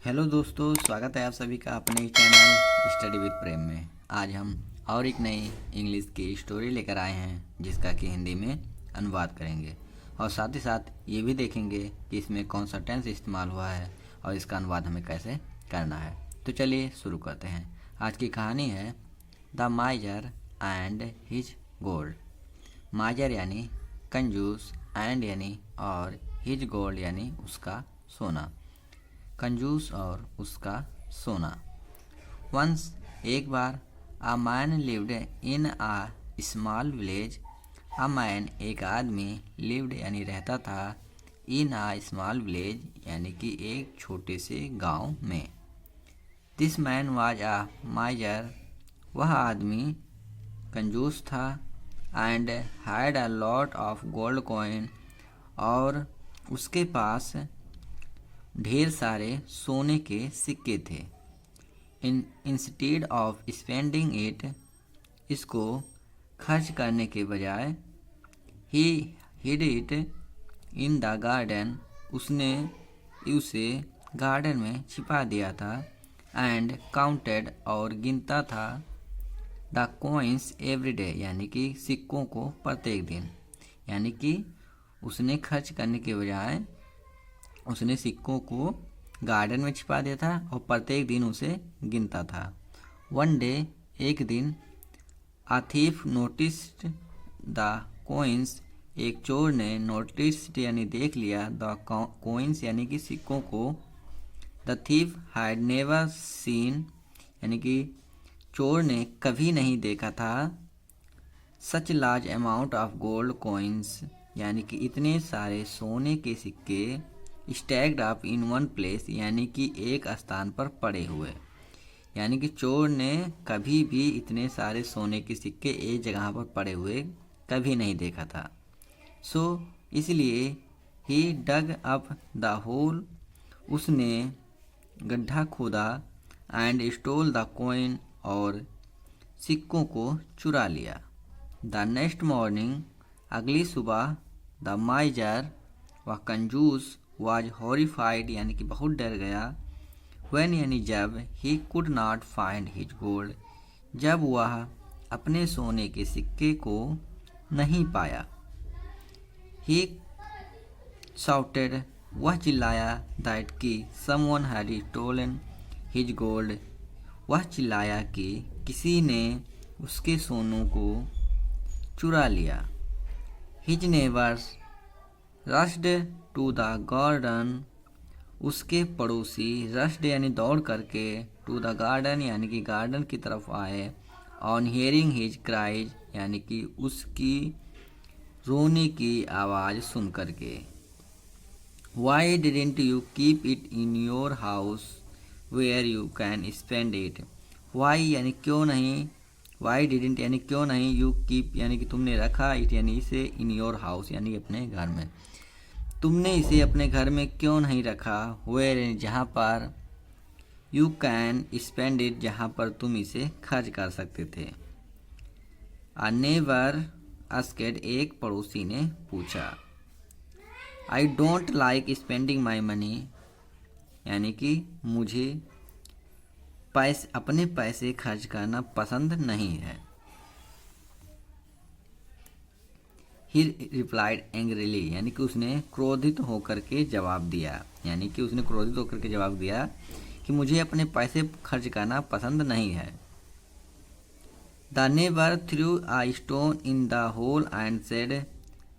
Hello दोस्तों, स्वागत है आप सभी का अपने चैनल स्टडी विद प्रेम में। आज हम और एक नई इंग्लिश की स्टोरी लेकर आए हैं जिसका कि हिंदी में अनुवाद करेंगे और साथ ही साथ ये भी देखेंगे कि इसमें कौन सा टेंस इस्तेमाल हुआ है और इसका अनुवाद हमें कैसे करना है। तो चलिए शुरू करते हैं। आज की कहानी है द माइजर एंड हिज गोल्ड। माइजर यानी कंजूस, एंड यानी और हिज गोल्ड यानी उसका सोना। कंजूस और उसका सोना। वंस एक बार a man lived in a small village. A man एक आदमी, लिव्ड यानी रहता था, इन अ स्मॉल विलेज यानी कि एक छोटे से गांव में। दिस मैन वाज अ माइजर, वह आदमी कंजूस था, and had a lot of gold coin, और उसके पास ढेर सारे सोने के सिक्के थे। इंस्टेड ऑफ स्पेंडिंग इट, इसको खर्च करने के बजाय, ही hide it in the garden, उसने उसे गार्डन में छिपा दिया था। एंड काउंटेड और गिनता था, द कॉइन्स एवरी डे यानी कि सिक्कों को प्रत्येक दिन। यानी कि उसने खर्च करने के बजाय उसने सिक्कों को गार्डन में छिपा दिया था और प्रत्येक दिन उसे गिनता था। वन डे, एक दिन, a thief noticed the coins, एक चोर ने नोटिस्ड यानी देख लिया, द कॉइन्स यानी कि सिक्कों को। The thief had never seen यानी कि चोर ने कभी नहीं देखा था, सच large amount of gold coins यानी कि इतने सारे सोने के सिक्के, stacked up in one place यानी कि एक स्थान पर पड़े हुए। यानी कि चोर ने कभी भी इतने सारे सोने के सिक्के एक जगह पर पड़े हुए कभी नहीं देखा था। सो इसलिए ही डग अप द होल, उसने गड्ढा खोदा, एंड स्टोल द कॉइन, और सिक्कों को चुरा लिया। द नेक्स्ट मॉर्निंग, अगली सुबह, द माइजर, वह कंजूस, वाज हॉरिफाइड यानी कि बहुत डर गया, व्हेन यानी जब, he could not find his gold, जब वह अपने सोने के सिक्के को नहीं पाया। ही शाउटेड, वह चिल्लाया, दैट कि someone had stolen his gold, वह चिल्लाया कि किसी ने उसके सोनों को चुरा लिया। His neighbours rushed to the garden, उसके पड़ोसी रश्ड यानी दौड़ करके, टू द गार्डन यानी कि गार्डन की तरफ आए। ऑन हियरिंग हिज क्राइज यानी कि उसकी रोने की आवाज़ सुन करके। Why didn't you keep it in your house where you can spend it. Why यानी क्यों नहीं, वाई डिडेंट यानी क्यों नहीं, यू कीप यानी कि तुमने रखा, इट यानी इसे, इन योर हाउस यानी अपने घर में, तुमने इसे अपने घर में क्यों नहीं रखा। वेयर जहाँ पर, यू कैन स्पेंड इट जहाँ पर तुम इसे खर्च कर सकते थे। अ नेबर आस्क्ड, एक पड़ोसी ने पूछा। I don't like spending my money यानी कि मुझे अपने पैसे खर्च करना पसंद नहीं है। ही रिप्लाइड एंग्रीली यानी कि उसने क्रोधित होकर के जवाब दिया, यानी कि उसने क्रोधित होकर के जवाब दिया कि मुझे अपने पैसे खर्च करना पसंद नहीं है। The neighbour threw a stone in the hole and said,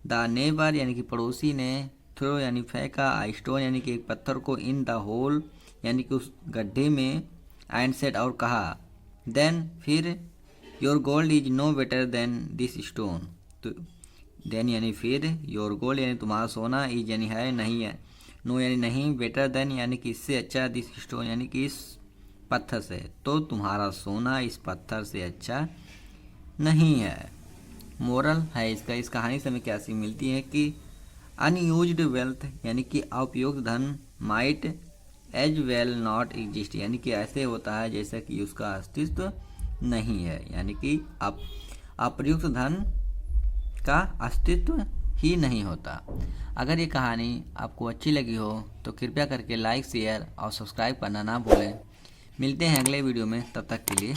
the neighbour यानी कि पड़ोसी ने, थ्रो यानी फेंका, अ स्टोन यानी कि एक पत्थर को, इन द होल यानी कि उस गड्ढे में, एंड सेड और कहा, देन फिर, your gold is no better than this stone. तो देन यानी फिर, योर गोल्ड यानी तुम्हारा सोना, इज यानी है, नहीं है, नो यानी नहीं, बेटर देन यानी कि इससे अच्छा, दिस स्टोन यानी कि इस पत्थर से, तो तुम्हारा सोना इस पत्थर से अच्छा नहीं है। मोरल है इसका, इस कहानी से हमें क्या सीख मिलती है कि अनयूज्ड वेल्थ यानी कि उपयुक्त धन, might as well not exist यानी कि ऐसे होता है जैसा कि उसका अस्तित्व नहीं है। यानी कि अप्रयुक्त धन का अस्तित्व ही नहीं होता। अगर ये कहानी आपको अच्छी लगी हो तो कृपया करके लाइक, शेयर और सब्सक्राइब करना ना भूलें। मिलते हैं अगले वीडियो में, तब तक के लिए।